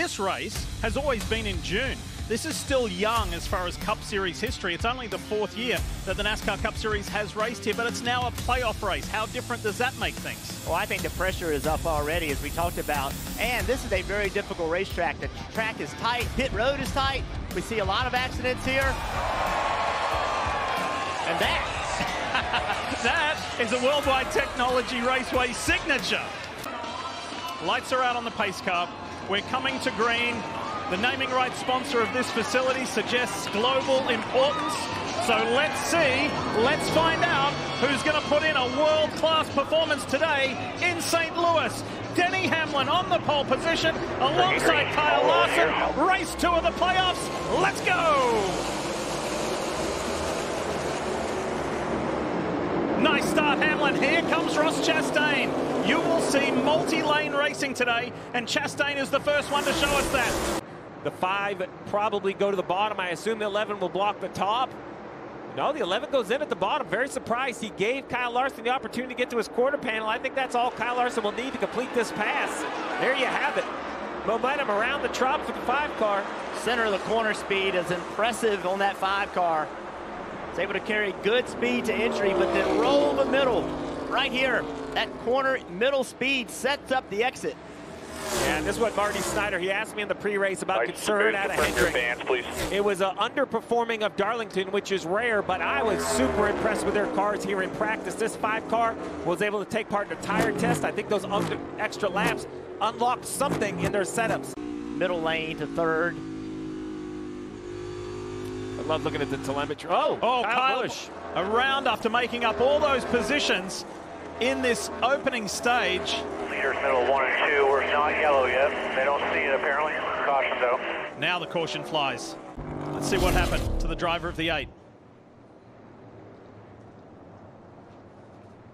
this race has always been in June. This is still young as far as Cup Series history. It's only the 4th year that the NASCAR Cup Series has raced here, but it's now a playoff race. How different does that make things? Well, I think the pressure is up already, as we talked about. And this is a very difficult racetrack. The track is tight, pit road is tight. We see a lot of accidents here. And that is a World Wide Technology Raceway signature. Lights are out on the pace car. We're coming to green. The naming rights sponsor of this facility suggests global importance. So let's see, let's find out who's going to put in a world-class performance today in St. Louis. Denny Hamlin on the pole position alongside Kyle Larson. Race 2 of the playoffs. Let's go! Nice start, Hamlin. Here comes Ross Chastain. You will see multi-lane racing today, and Chastain is the first one to show us that. The 5 probably go to the bottom. I assume the 11 will block the top. No, the 11 goes in at the bottom. Very surprised. He gave Kyle Larson the opportunity to get to his quarter panel. I think that's all Kyle Larson will need to complete this pass. There you have it. Momentum around the top for the 5 car. Center of the corner speed is impressive on that 5 car. It's able to carry good speed to entry, but then roll the middle. Right here, that corner middle speed sets up the exit. Yeah, this is what Marty Snyder, he asked me in the pre-race about concern out of Hendrick. It was an underperforming of Darlington, which is rare, but I was super impressed with their cars here in practice. This 5 car was able to take part in a tire test. I think those extra laps unlocked something in their setups. Middle lane to 3rd. I love looking at the telemetry. Oh, Kyle Busch around after making up all those positions in this opening stage. Leaders middle 1 and 2. We're not yellow yet. They don't see it apparently. Caution though. Now the caution flies. Let's see what happened to the driver of the 8.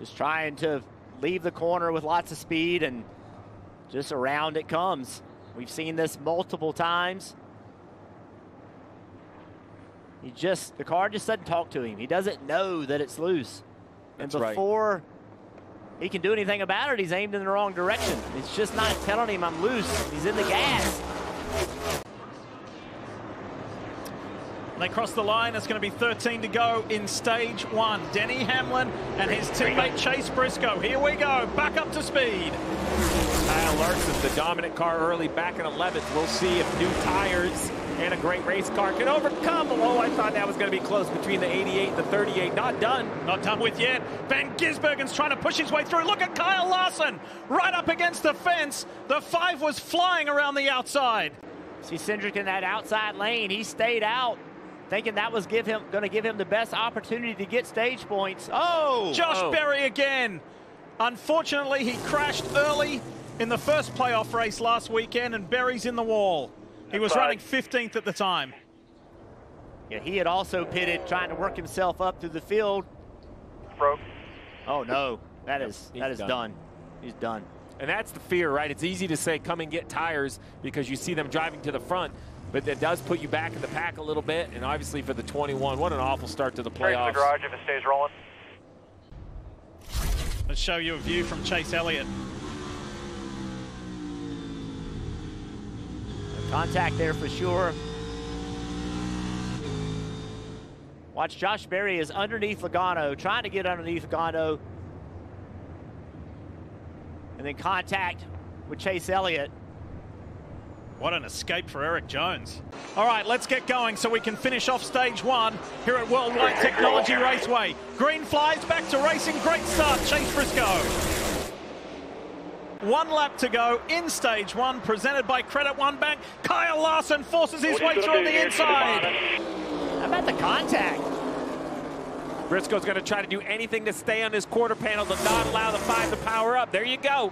Just trying to leave the corner with lots of speed, and just around it comes. We've seen this multiple times. The car just doesn't talk to him. He doesn't know that it's loose. And before he can do anything about it, he's aimed in the wrong direction. It's just not telling him I'm loose. He's in the gas. They cross the line. It's going to be 13 to go in stage 1. Denny Hamlin and his teammate Chase Briscoe. Here we go. Back up to speed. Kyle Larson, the dominant car early, back in 11th. We'll see if new tires and a great race car can overcome. Oh, I thought that was going to be close between the 88 and the 38. Not done. Not done with yet. Van Gisbergen's trying to push his way through. Look at Kyle Larson right up against the fence. The 5 was flying around the outside. See Cindric in that outside lane. He stayed out, thinking that was going to give him the best opportunity to get stage points. Josh Berry again. Unfortunately, he crashed early in the first playoff race last weekend, and Berry's in the wall. He was running 15th at the time. Yeah, he had also pitted, trying to work himself up through the field. Broke. Oh no, that is done. He's done. And that's the fear, right? It's easy to say come and get tires because you see them driving to the front, but that does put you back in the pack a little bit. And obviously for the 21, what an awful start to the playoffs. The garage if it stays rolling. Let's show you a view from Chase Elliott. Contact there for sure. Watch, Josh Berry is underneath Logano, trying to get underneath Logano. And then contact with Chase Elliott. What an escape for Eric Jones. All right, let's get going so we can finish off stage 1 here at World Wide Technology Raceway. Green flies, back to racing. Great start, Chase Briscoe. 1 lap to go in stage 1, presented by Credit One Bank. Kyle Larson forces his way through on the inside. How about the contact? Briscoe's going to try to do anything to stay on his quarter panel to not allow the 5 to power up. There you go.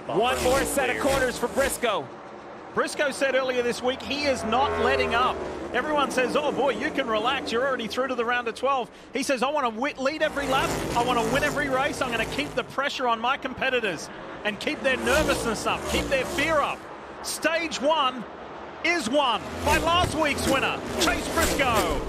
One more set of corners for Briscoe. Briscoe said earlier this week he is not letting up. Everyone says, oh boy, you can relax. You're already through to the round of 12. He says, I want to lead every lap. I want to win every race. I'm going to keep the pressure on my competitors and keep their nervousness up, keep their fear up. Stage 1 is won by last week's winner, Chase Briscoe.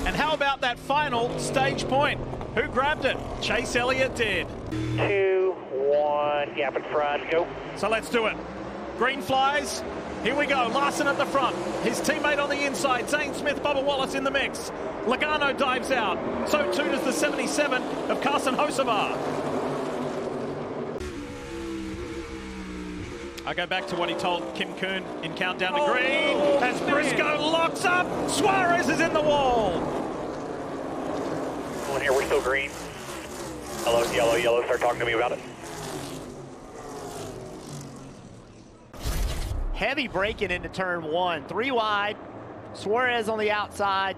And how about that final stage point? Who grabbed it? Chase Elliott did. 2, 1, gap in front, go. So let's do it. Green flies. Here we go. Larson at the front. His teammate on the inside. Zane Smith, Bubba Wallace in the mix. Logano dives out. So too does the 77 of Carson Hocevar. I go back to what he told Kim Kuhn in Countdown to Green. As Briscoe locks up. Suarez is in the wall. One here, we're still green. Hello, yellow, yellow. Start talking to me about it. Heavy braking into turn 1. 3 wide. Suarez on the outside.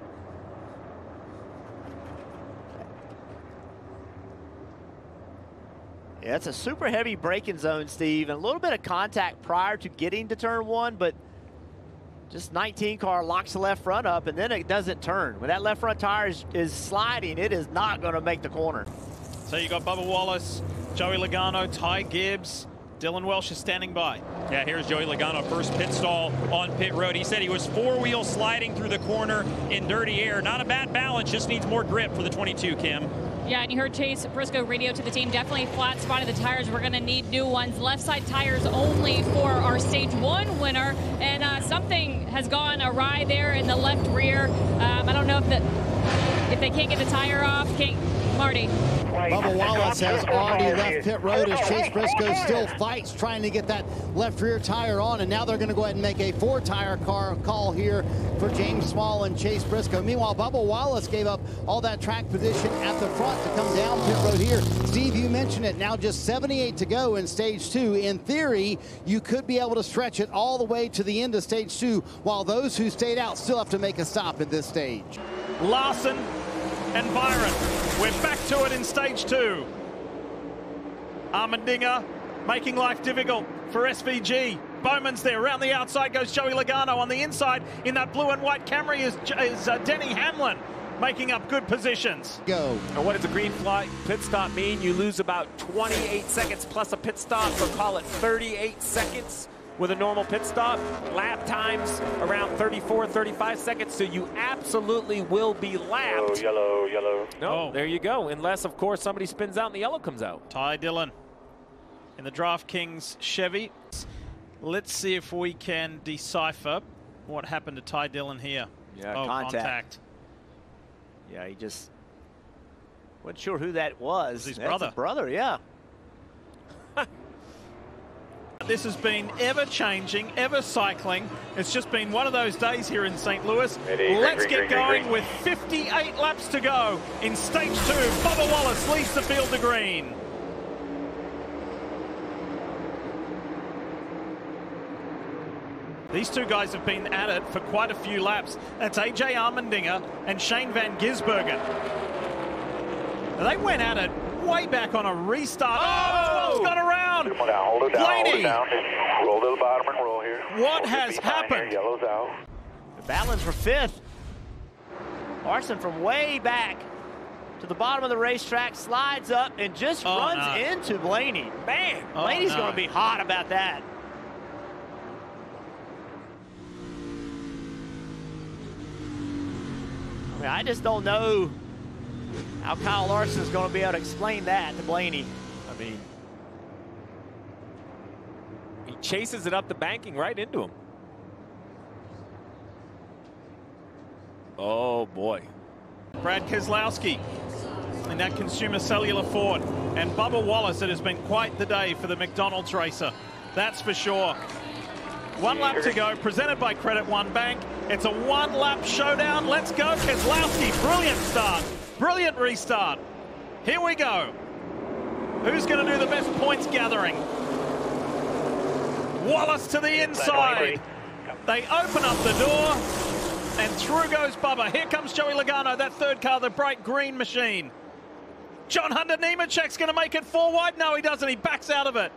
Yeah, it's a super heavy braking zone, Steve, and a little bit of contact prior to getting to turn 1, but just 19 car locks the left front up, and then it doesn't turn. When that left front tire is sliding, it is not going to make the corner. So you got Bubba Wallace, Joey Logano, Ty Gibbs, Dylan Welsh is standing by. Yeah, here's Joey Logano, first pit stall on pit road. He said he was four-wheel sliding through the corner in dirty air. Not a bad balance, just needs more grip for the 22, Kim. Yeah, and you heard Chase Briscoe radio to the team. Definitely flat spotted the tires. We're going to need new ones. Left side tires only for our stage 1 winner. And something has gone awry there in the left rear. I don't know if they can't get the tire off. Marty. Bubba Wallace has already left pit road as Chase Briscoe still fights trying to get that left rear tire on, and now they're going to go ahead and make a 4-tire call here for James Small and Chase Briscoe. Meanwhile, Bubba Wallace gave up all that track position at the front to come down pit road here. Steve, you mentioned it. Now just 78 to go in stage 2. In theory, you could be able to stretch it all the way to the end of stage 2, while those who stayed out still have to make a stop at this stage. Larson and Byron. We're back to it in stage 2. Armendinger making life difficult for SVG. Bowman's there. Around the outside goes Joey Logano. On the inside in that blue and white Camry is Denny Hamlin making up good positions. Go. And what does a green flag pit stop mean? You lose about 28 seconds plus a pit stop, so call it 38 seconds. With a normal pit stop, lap times around 34, 35 seconds, so you absolutely will be lapped. Yellow, yellow. No, there you go, unless, of course, somebody spins out and the yellow comes out. Ty Dillon in the DraftKings Chevy. Let's see if we can decipher what happened to Ty Dillon here. Yeah, contact. Yeah, he just wasn't sure who that was. His That's brother. His brother, yeah. This has been ever-changing, ever-cycling. It's just been one of those days here in St. Louis. Let's get going with 58 laps to go in stage 2. Bubba Wallace leads the field to green. These two guys have been at it for quite a few laps. That's AJ Armendinger and Shane Van Gisbergen. They went at it way back on a restart. Oh, it's gone around. Hold it down, Blaney. hold it down. Roll to the bottom and roll here. What has happened? Here. Yellow's out. The balance for 5th. Larson from way back to the bottom of the racetrack, slides up and just runs into Blaney. Man, Blaney's going to be hot about that. I mean, I just don't know how Kyle Larson's going to be able to explain that to Blaney. I mean, he chases it up the banking right into him. Oh, boy. Brad Keselowski in that Consumer Cellular Ford. And Bubba Wallace, it has been quite the day for the McDonald's racer. That's for sure. 1 lap to go, presented by Credit One Bank. It's a 1-lap showdown. Let's go, Keselowski. Brilliant start. Brilliant restart. Here we go. Who's going to do the best points gathering? Wallace to the inside. They open up the door, and through goes Bubba. Here comes Joey Logano, that third car, the bright green machine. John Hunter Nemechek's going to make it 4 wide. No, he doesn't. He backs out of it.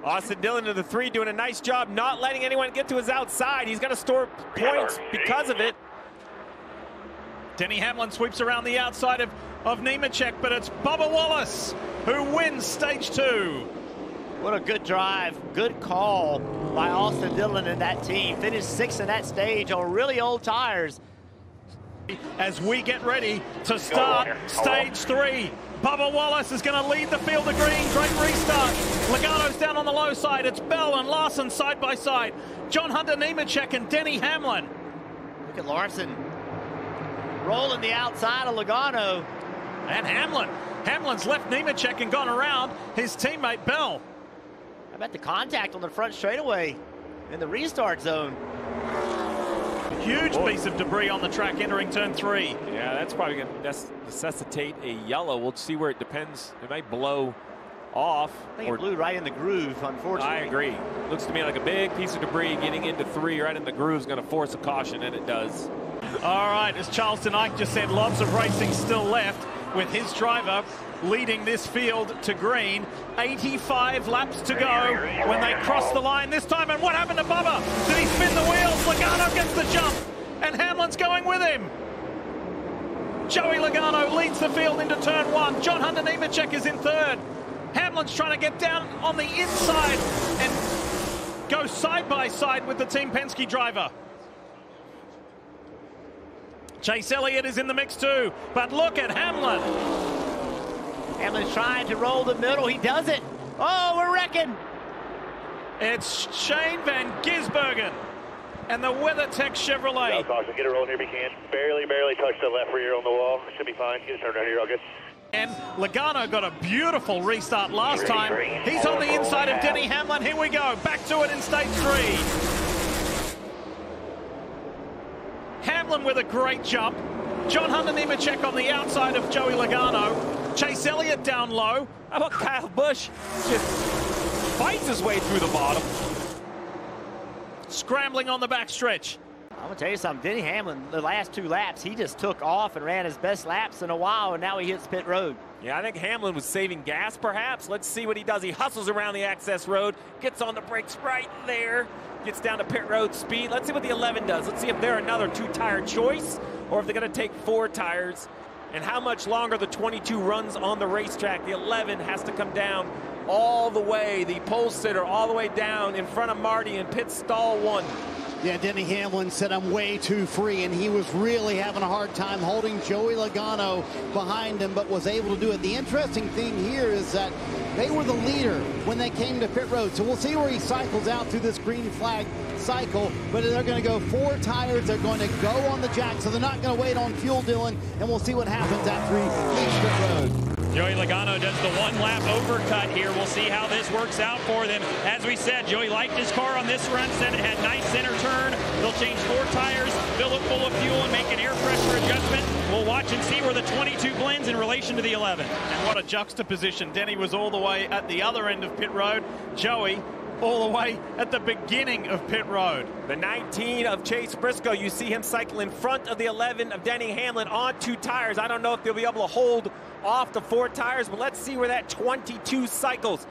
Austin Dillon to the 3, doing a nice job not letting anyone get to his outside. He's going to store points because of it. Denny Hamlin sweeps around the outside of Nemechek, but it's Bubba Wallace who wins stage 2. What a good drive, good call by Austin Dillon and that team. Finished 6th in that stage on really old tires. As we get ready to start stage 3. Bubba Wallace is going to lead the field to green. Great restart. Logano's down on the low side. It's Bell and Larson side by side. John Hunter Nemechek and Denny Hamlin. Look at Larson rolling the outside of Logano. And Hamlin. Hamlin's left Nemechek and gone around his teammate Bell. How about the contact on the front straightaway in the restart zone? Huge piece of debris on the track entering turn 3. Yeah, that's probably going to necessitate a yellow. We'll see where it depends. It might blow off. I think it blew right in the groove, unfortunately. I agree. Looks to me like a big piece of debris getting into 3 right in the groove is going to force a caution, and it does. All right, as Charleston Ike just said, lots of racing still left with his driver leading this field to green. 85 laps to go when they cross the line this time. And what happened to Bubba? Did he spin the wheels? Logano gets the jump, and Hamlin's going with him. Joey Logano leads the field into turn 1. John Hunter Nemechek is in 3rd. Hamlin's trying to get down on the inside and go side by side with the Team Penske driver. Chase Elliott is in the mix too, but look at Hamlin. Hamlin's trying to roll the middle. He does it. Oh, we're wrecking. It's Shane Van Gisbergen and the WeatherTech Chevrolet. Caution, get it rolling here if you can. Barely touch the left rear on the wall. Should be fine. Get it turned around here, all good. And Logano got a beautiful restart last time. He's on the inside of Denny Hamlin. Here we go. Back to it in stage 3. Hamlin with a great jump. John Hunter Nemechek on the outside of Joey Logano. Chase Elliott down low. How about Kyle Busch just fights his way through the bottom? Scrambling on the backstretch. I'm going to tell you something. Denny Hamlin, the last 2 laps, he just took off and ran his best laps in a while, and now he hits pit road. Yeah, I think Hamlin was saving gas, perhaps. Let's see what he does. He hustles around the access road, gets on the brakes right there, gets down to pit road speed. Let's see what the 11 does. Let's see if they're another 2-tire choice or if they're going to take 4 tires and how much longer the 22 runs on the racetrack. The 11 has to come down all the way, the pole sitter all the way down in front of Marty in pit stall 1. Yeah, Denny Hamlin said I'm way too free, and he was really having a hard time holding Joey Logano behind him, but was able to do it. The interesting thing here is that they were the leader when they came to pit road, so we'll see where he cycles out through this green flag cycle, but they're going to go 4 tires. They're going to go on the jack, so they're not going to wait on fuel, Dylan, and we'll see what happens after he leaves pit road. Joey Logano does the 1-lap overcut here. We'll see how this works out for them. As we said, Joey liked his car on this run, said it had nice center turn. They'll change 4 tires, fill it full of fuel, and make an air pressure adjustment. We'll watch and see where the 22 blends in relation to the 11. And what a juxtaposition. Denny was all the way at the other end of pit road. Joey all the way at the beginning of pit road. The 19 of Chase Briscoe, you see him cycle in front of the 11 of Denny Hamlin on 2 tires. I don't know if they'll be able to hold off the 4 tires, but let's see where that 22 cycles.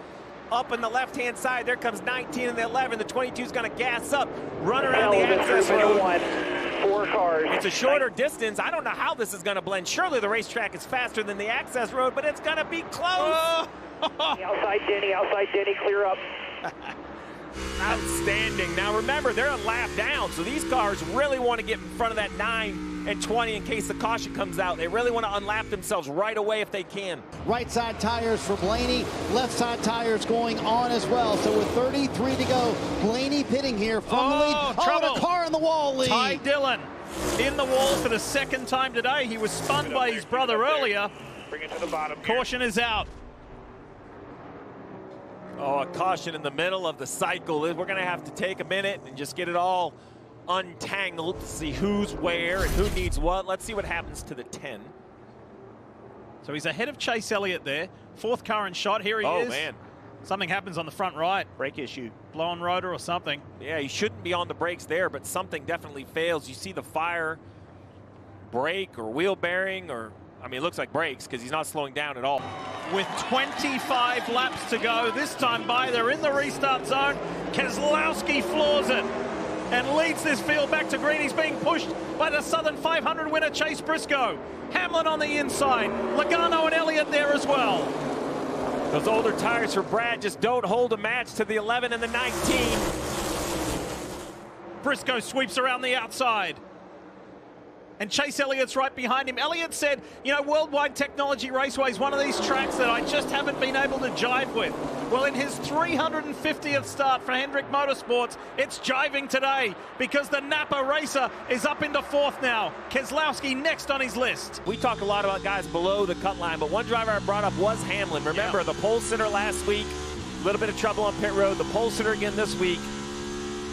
Up on the left-hand side, there comes 19 and the 11. The 22 is going to gas up, run around the access road. 4 cars. It's a shorter distance. I don't know how this is going to blend. Surely the racetrack is faster than the access road, but it's going to be close. Outside Denny, clear up. Outstanding. Now remember, they're a lap down, so these cars really want to get in front of that 9 and 20 in case the caution comes out. They really want to unlap themselves right away if they can. Right side tires for Blaney, left side tires going on as well. So with 33 to go, Blaney pitting here from the lead. Trouble. The car in the wall lead. Ty Dillon in the wall for the 2nd time today. He was spun by his brother earlier. Bring it to the bottom. Caution is out. Oh, a caution in the middle of the cycle. We're going to have to take a minute and just get it all untangled to see who's where and who needs what. Let's see what happens to the 10. So he's ahead of Chase Elliott there. 4th car in shot. Here he is. Oh, man. Something happens on the front right. Brake issue. Blown rotor or something. Yeah, he shouldn't be on the brakes there, but something definitely fails. You see the fire, brake or wheel bearing, or, I mean, it looks like brakes because he's not slowing down at all. With 25 laps to go, this time by, they're in the restart zone. Keselowski floors it and leads this field back to green. He's being pushed by the Southern 500 winner, Chase Briscoe. Hamlin on the inside. Logano and Elliott there as well. Those older tires for Brad just don't hold a match to the 11 and the 19. Briscoe sweeps around the outside. And Chase Elliott's right behind him. Elliott said, you know, World Wide Technology Raceway is one of these tracks that I just haven't been able to jive with. Well, in his 350th start for Hendrick Motorsports, it's jiving today because the Napa racer is up into fourth now. Keselowski next on his list. We talk a lot about guys below the cut line, but one driver I brought up was Hamlin. Remember, the pole sitter last week, a little bit of trouble on pit road, the pole sitter again this week.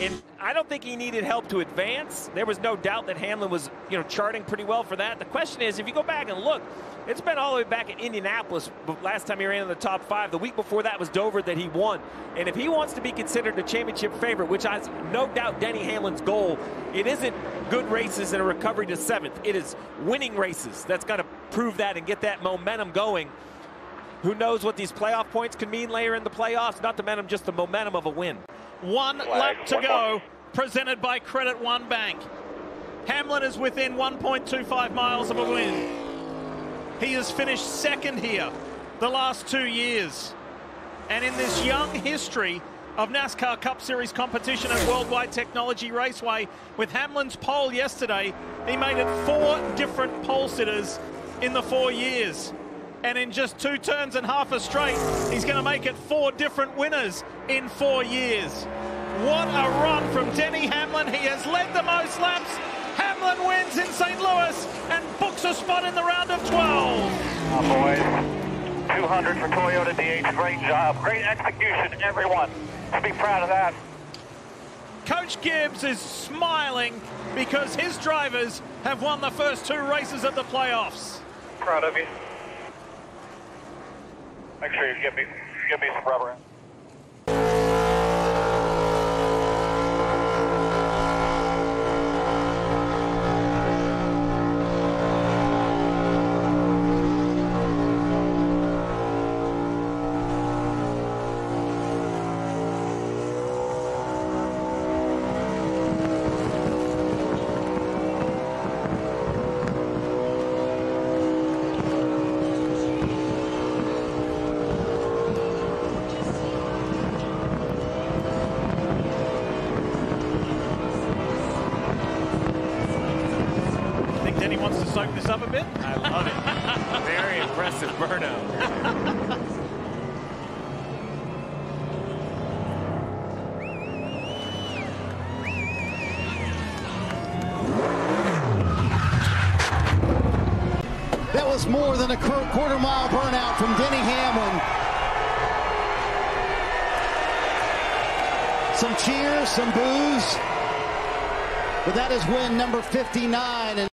And I don't think he needed help to advance. There was no doubt that Hamlin was, you know, charting pretty well for that. The question is, if you go back and look, it's been all the way back at Indianapolis last time he ran in the top 5. The week before that was Dover that he won. And if he wants to be considered a championship favorite, which is no doubt Denny Hamlin's goal, it isn't good races and a recovery to 7th. It is winning races that's got to prove that and get that momentum going. Who knows what these playoff points can mean later in the playoffs? Not the momentum, just the momentum of a win. One lap to go, presented by Credit One Bank. Hamlin is within 1.25 miles of a win. He has finished second here the last 2 years. And in this young history of NASCAR Cup Series competition at World Wide Technology Raceway, with Hamlin's pole yesterday, he made it 4 different pole sitters in the 4 years. And in just 2 turns and half a straight, he's going to make it 4 different winners in 4 years. What a run from Denny Hamlin. He has led the most laps. Hamlin wins in St. Louis and books a spot in the round of 12. Boys, 200 for Toyota DH. Great job. Great execution, everyone. Be proud of that. Coach Gibbs is smiling because his drivers have won the first 2 races of the playoffs. Proud of you. Make sure you give me some rubber. Denny wants to soak this up a bit. I love it. Very impressive burnout. That was more than a quarter-mile burnout from Denny Hamlin. Some cheers, some boos. But that is win number 59.